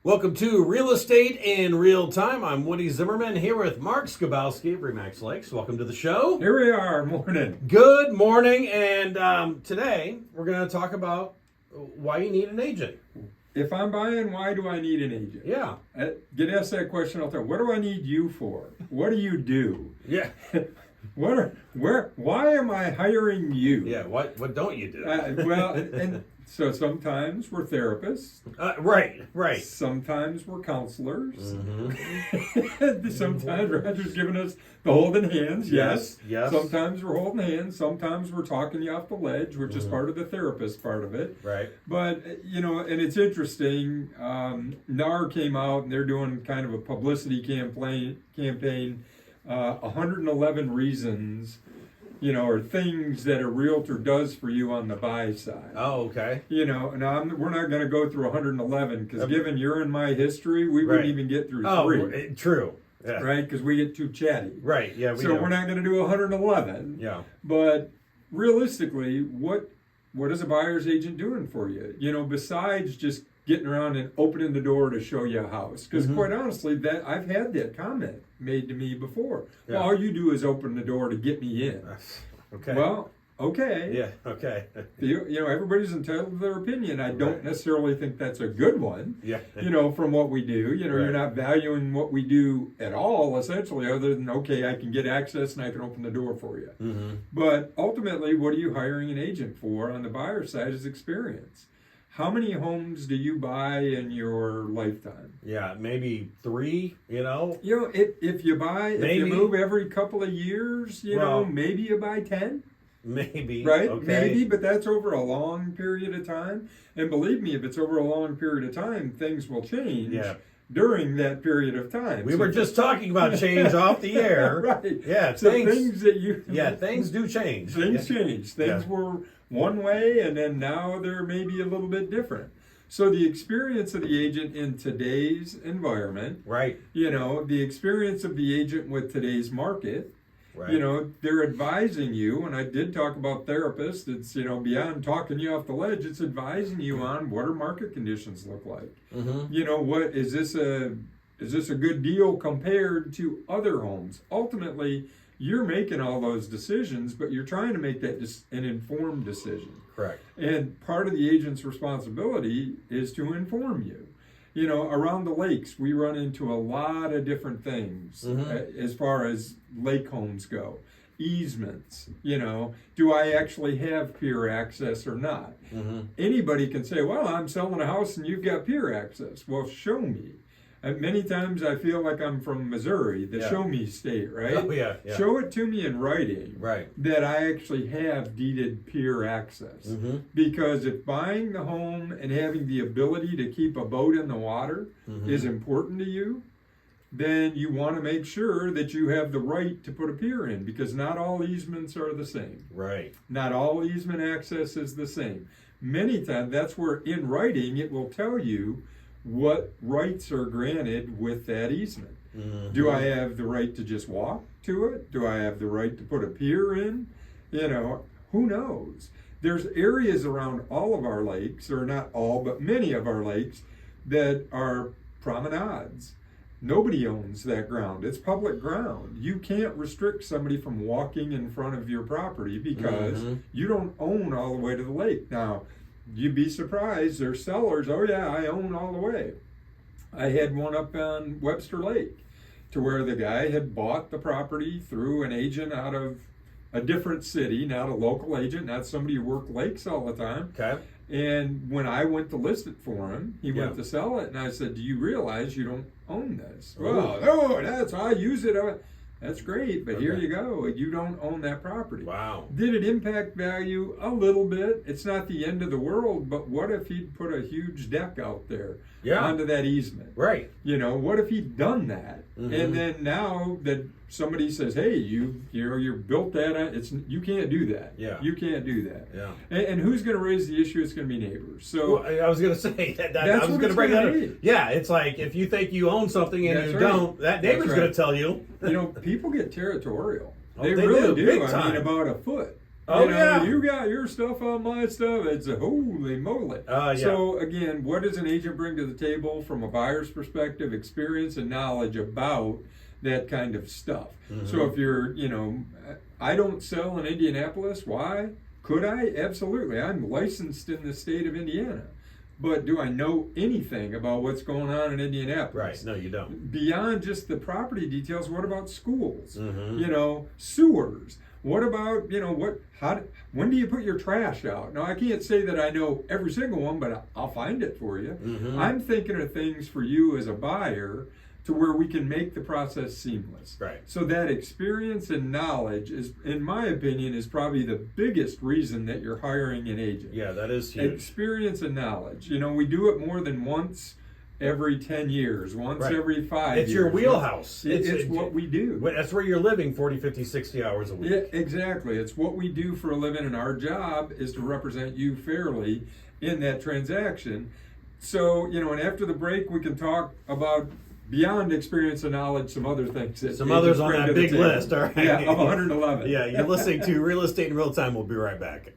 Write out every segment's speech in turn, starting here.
Welcome to Real Estate in Real Time. I'm Woody Zimmerman here with Mark Skabowski of Remax Lakes. Welcome to the show. Here we are, morning. Good morning, and today we're going to talk about why you need an agent. If I'm buying, why do I need an agent? Yeah. Get asked that question all the time. What do I need you for? What do you do? Yeah. Why am I hiring you? Yeah. What don't you do? And so sometimes we're therapists. Right. Sometimes we're counselors. Mm-hmm. Sometimes Roger's giving us the holding hands. Yes. Yes. Sometimes we're holding hands. Sometimes we're talking you off the ledge, which is part of the therapist part of it. Right. But, and it's interesting. NAR came out and they're doing kind of a publicity campaign. 111 reasons, or things that a realtor does for you on the buy side. Oh, okay. Now we're not going to go through 111 because given your and my history, we wouldn't even get through three. True. Yeah. Right? Because we get too chatty. Right. Yeah. We're not going to do 111. Yeah. But realistically, what is a buyer's agent doing for you? Besides just getting around and opening the door to show you a house. Because quite honestly, that I've had that comment made to me before. Yeah. Well, all you do is open the door to get me in. Okay. Well, okay. Yeah. Okay. Everybody's entitled to their opinion. I don't necessarily think that's a good one. Yeah. From what we do. You're not valuing what we do at all, essentially, other than, okay, I can get access and I can open the door for you. Mm-hmm. But ultimately, what are you hiring an agent for on the buyer side is experience. How many homes do you buy in your lifetime? Yeah, maybe 3, If you buy, if you move every couple of years, maybe you buy 10. Maybe. Right? Okay. Maybe, but that's over a long period of time. And believe me, if it's over a long period of time, things will change during that period of time. We were just talking about change off the air. Right. Yeah, so things that you... Yeah, things do change. Things change. Things were one way, and then now they're maybe a little bit different. So the experience of the agent in today's environment, right? The experience of the agent with today's market, right. They're advising you, and I did talk about therapists. It's, beyond talking you off the ledge, it's advising you on what are market conditions look like. Mm-hmm. What is this a good deal compared to other homes? Ultimately, you're making all those decisions, but you're trying to make that an informed decision. Correct. And part of the agent's responsibility is to inform you. Around the lakes, we run into a lot of different things as far as lake homes go. Easements, do I actually have pier access or not? Mm-hmm. Anybody can say, well, I'm selling a house and you've got pier access. Well, show me. Many times I feel like I'm from Missouri, the show me state, right? Oh, yeah. Show it to me in writing that I actually have deeded pier access. Mm-hmm. Because if buying the home and having the ability to keep a boat in the water is important to you, then you want to make sure that you have the right to put a pier in, because not all easements are the same. Right. Not all easement access is the same. Many times, that's where in writing it will tell you what rights are granted with that easement. Mm-hmm. Do I have the right to just walk to it? Do I have the right to put a pier in? Who knows? There's areas around all of our lakes, or not all, but many of our lakes, that are promenades. Nobody owns that ground. It's public ground. You can't restrict somebody from walking in front of your property because you don't own all the way to the lake. Now, you'd be surprised. There's sellers, oh yeah, I own all the way. I had one up on Webster Lake to where the guy had bought the property through an agent out of a different city, not a local agent, not somebody who worked lakes all the time. Okay. And when I went to list it for him, he went to sell it, and I said, do you realize you don't own this? Well, no, I use it. That's great, but here you go. You don't own that property. Wow. Did it impact value? A little bit. It's not the end of the world, but what if he'd put a huge deck out there onto that easement? Right. What if he'd done that? Mm-hmm. And then now that somebody says, hey, you're built that, you can't do that. Yeah. You can't do that. Yeah. And who's going to raise the issue? It's going to be neighbors. So I was going to say that. That's I was going to bring that up. Be. Yeah, it's like if you think you own something and you don't, that neighbor's going to tell you. People get territorial. Oh, they really do. Big I time. mean, about a foot. Oh, yeah. You got your stuff on my stuff. It's a holy moly. Yeah. So again, what does an agent bring to the table from a buyer's perspective? Experience and knowledge about that kind of stuff. So if you're, I don't sell in Indianapolis. Why? Could I? Absolutely. I'm licensed in the state of Indiana. But do I know anything about what's going on in Indianapolis? Right. No, you don't. Beyond just the property details, what about schools? Sewers. What about, when do you put your trash out? Now, I can't say that I know every single one, but I'll find it for you. I'm thinking of things for you as a buyer to where we can make the process seamless. Right. So that experience and knowledge is, in my opinion, is probably the biggest reason that you're hiring an agent. Yeah, that is huge. Experience and knowledge. We do it more than once every 10 years, once every 5 years. It's your wheelhouse. It's what we do. That's where you're living 40, 50, 60 hours a week. Yeah, exactly. It's what we do for a living, and our job is to represent you fairly in that transaction. So, and after the break, we can talk about beyond experience and knowledge, some other things. Some others on that big list. All right. Yeah, of 111. Yeah, you're listening to Real Estate in Real Time. We'll be right back.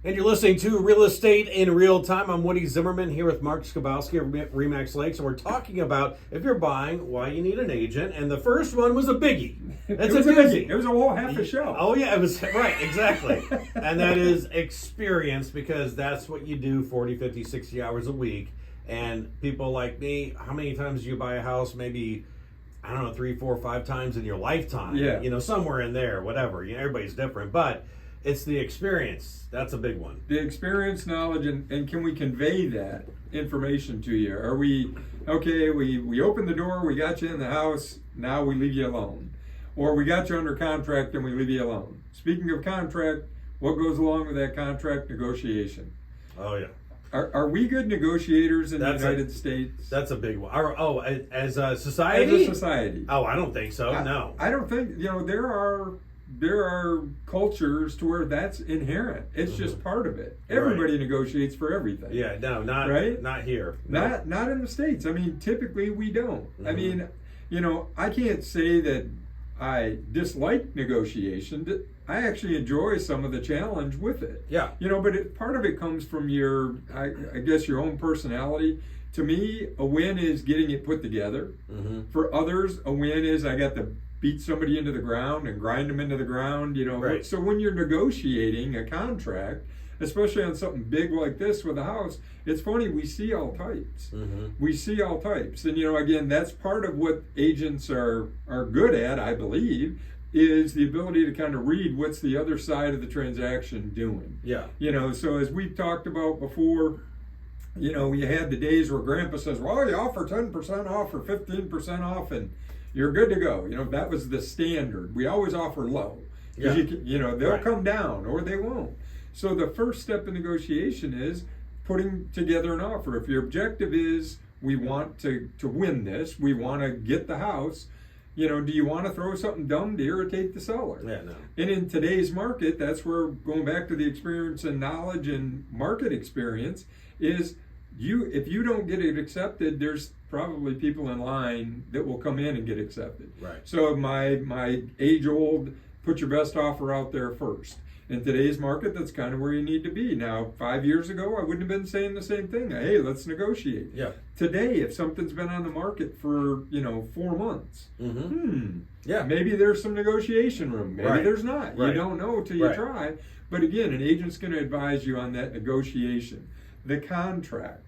And you're listening to Real Estate in Real Time. I'm Woody Zimmerman here with Mark Skabowski of Remax Lakes, and we're talking about, if you're buying, why you need an agent. And the first one was a biggie. It's a doozy. It was a whole half a show. Oh yeah, it was right, exactly. And that is experience, because that's what you do 40, 50, 60 hours a week. And people like me, how many times do you buy a house? Maybe, I don't know, 3, 4, 5 times in your lifetime. Yeah. Somewhere in there, whatever. everybody's different, but it's the experience. That's a big one. The experience, knowledge, and can we convey that information to you? Are we, okay, we opened the door, we got you in the house, now we leave you alone. Or we got you under contract and we leave you alone. Speaking of contract, what goes along with that contract? Negotiation. Oh, yeah. Are we good negotiators in the United States? That's a big one. As a society? As a society. Oh, I don't think so. No. I don't think, there are cultures to where that's inherent. It's just part of it. Everybody negotiates for everything. Yeah, no, not right? Not here. No. Not in the States. I mean, typically we don't. I mean, I can't say that I dislike negotiation. I actually enjoy some of the challenge with it. Yeah. But part of it comes from I guess your own personality. To me, a win is getting it put together. For others, a win is I got to beat somebody into the ground and grind them into the ground. Right. So when you're negotiating a contract, especially on something big like this with a house, it's funny, we see all types. We see all types. And, again, that's part of what agents are good at, I believe, is the ability to kind of read what's the other side of the transaction doing. Yeah. So as we've talked about before, you had the days where Grandpa says, well, you offer 10% off or 15% off and you're good to go. That was the standard. We always offer low. Yeah. They'll come down or they won't. So the first step in negotiation is putting together an offer. If your objective is we want to win this, we want to get the house, do you want to throw something dumb to irritate the seller? Yeah, no. And in today's market, that's where, going back to the experience and knowledge and market experience, is if you don't get it accepted, there's probably people in line that will come in and get accepted. Right. So my age-old, put your best offer out there first. In today's market, that's kind of where you need to be. Now, 5 years ago, I wouldn't have been saying the same thing. Hey, let's negotiate. Yeah. Today, if something's been on the market for 4 months, yeah, maybe there's some negotiation room. Maybe there's not. Right. You don't know till you try. But again, an agent's going to advise you on that negotiation. The contract.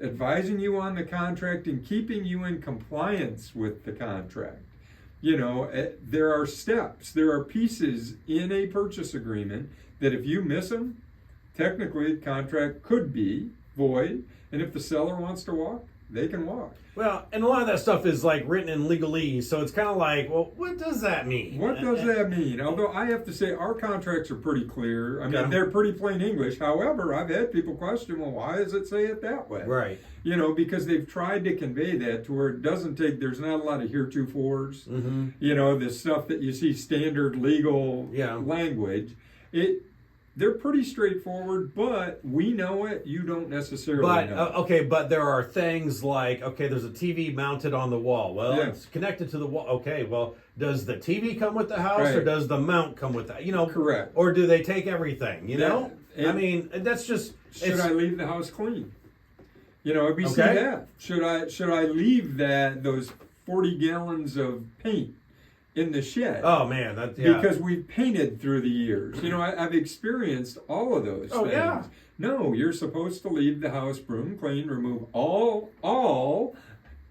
Advising you on the contract and keeping you in compliance with the contract. There are steps, there are pieces in a purchase agreement that if you miss them, technically the contract could be void. And if the seller wants to walk, they can walk. Well, and a lot of that stuff is like written in legalese, so it's kind of like, well, what does that mean? What does that mean? Although I have to say our contracts are pretty clear. I mean, they're pretty plain English. However, I've had people question, well, why does it say it that way? Right. Because they've tried to convey that to where it doesn't take, there's not a lot of heretofores, the stuff that you see standard legal language. They're pretty straightforward, but we know it. You don't necessarily But know. okay, but there are things like, okay, there's a TV mounted on the wall. Well, Yeah. it's connected to the wall. Okay, well, does the TV come with the house, or Right. does the mount come with that? You know, Correct. Or do they take everything? You That- know, I and- mean, that's just. Should it's- I leave the house clean? You know, we see Okay. that. Should I leave those 40 gallons of paint in the shed? Oh man, that yeah. Because we've painted through the years. You know, I've experienced all of those Oh, things. yeah. No, you're supposed to leave the house broom clean, remove all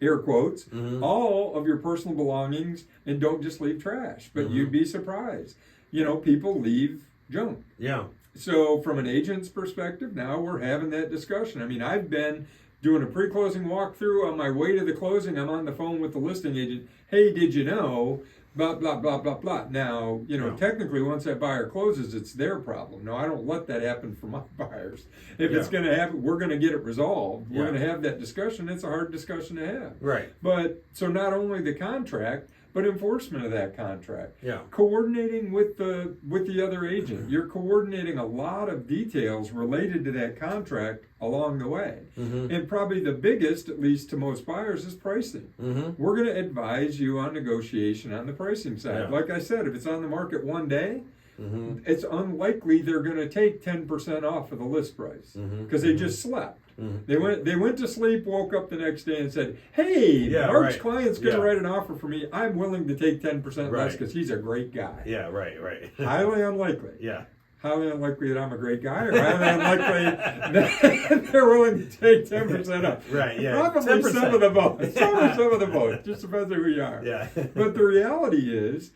air quotes, Mm-hmm. all of your personal belongings, and don't just leave trash. But Mm-hmm. you'd be surprised. You know, people leave junk. yeah. So, from an agent's perspective, now we're having that discussion. I mean, I've been doing a pre-closing walkthrough. On my way to the closing, I'm on the phone with the listing agent. Hey, did you know? Blah, blah, blah, blah, blah. Now, you know, Yeah. technically, once that buyer closes, it's their problem. No, I don't let that happen for my buyers. If it's Yeah. going to happen, we're going to get it resolved. We're Yeah. going to have that discussion. It's a hard discussion to have. Right. But, so not only the contract, but enforcement of that contract. Yeah. Coordinating with the other agent. You're coordinating a lot of details related to that contract along the way. Mm-hmm. And probably the biggest, at least to most buyers, is pricing. Mm-hmm. We're going to advise you on negotiation on the pricing side. Yeah. Like I said, if it's on the market one day, Mm-hmm. it's unlikely they're going to take 10% off of the list price Mhm. because they just slept. Mhm. They went to sleep, woke up the next day, and said, "Hey, Yeah, Mark's right. client's going to Yeah. write an offer for me. I'm willing to take 10% less Right. because he's a great guy." Yeah. Right. Highly unlikely. yeah. Highly unlikely that I'm a great guy, or highly unlikely that they're willing to take 10% off. Right. Yeah. Probably 10%. some of the both. Some of the both. Just depends on who you are. Yeah. But the reality is,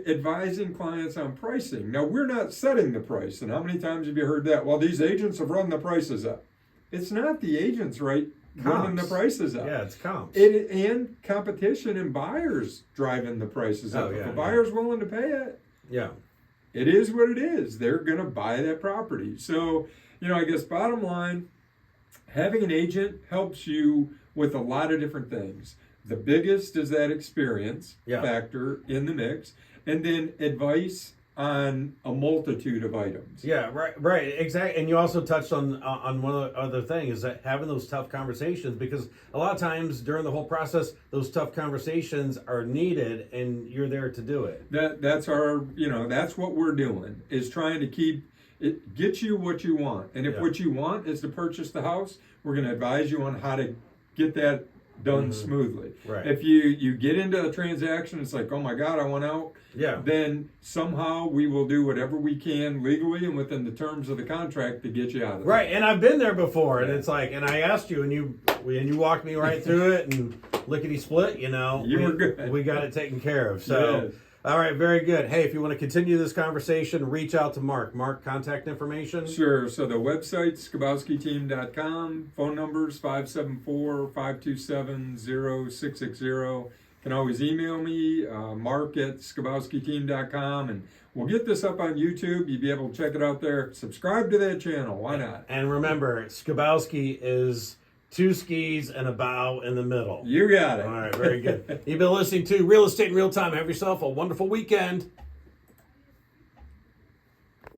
advising clients on pricing. Now, we're not setting the price. And how many times have you heard that? Well, these agents have run the prices up. It's not the agents, right, running the Comps. prices up. Yeah, it's comps. And competition and buyers driving the prices up. Oh, yeah, If a yeah. buyer's willing to pay it, yeah. it is what it is. They're going to buy that property. So, you know, I guess bottom line, having an agent helps you with a lot of different things. The biggest is that experience Yeah. factor in the mix, and then advice on a multitude of items. Yeah, right, exactly. And you also touched on one other thing is that having those tough conversations, because a lot of times during the whole process, those tough conversations are needed, and you're there to do it. That's our, you know, that's what we're doing, is trying to keep it, get you what you want. And if Yeah. what you want is to purchase the house, we're going to advise you on how to get that done smoothly. Right. If you get into a transaction, it's like, oh my God, I want out. Yeah. Then somehow we will do whatever we can legally and within the terms of the contract to get you out of it. Right, and I've been there before, and it's like, and I asked you, and you walked me right through it, and lickety split, you know, You were good. We got it taken care of. So, Yes. all right, very good. Hey, if you want to continue this conversation, reach out to Mark. Mark, contact information. Sure. So the website, skabowskiteam.com. Phone numbers, 574-527-0660. Can always email me, mark at skabowskiteam.com, and we'll get this up on YouTube. You'll be able to check it out there. Subscribe to that channel. Why not? And remember, Skabowski is 2 skis and a bow in the middle. You got it. All right, very good. You've been listening to Real Estate in Real Time. Have yourself a wonderful weekend.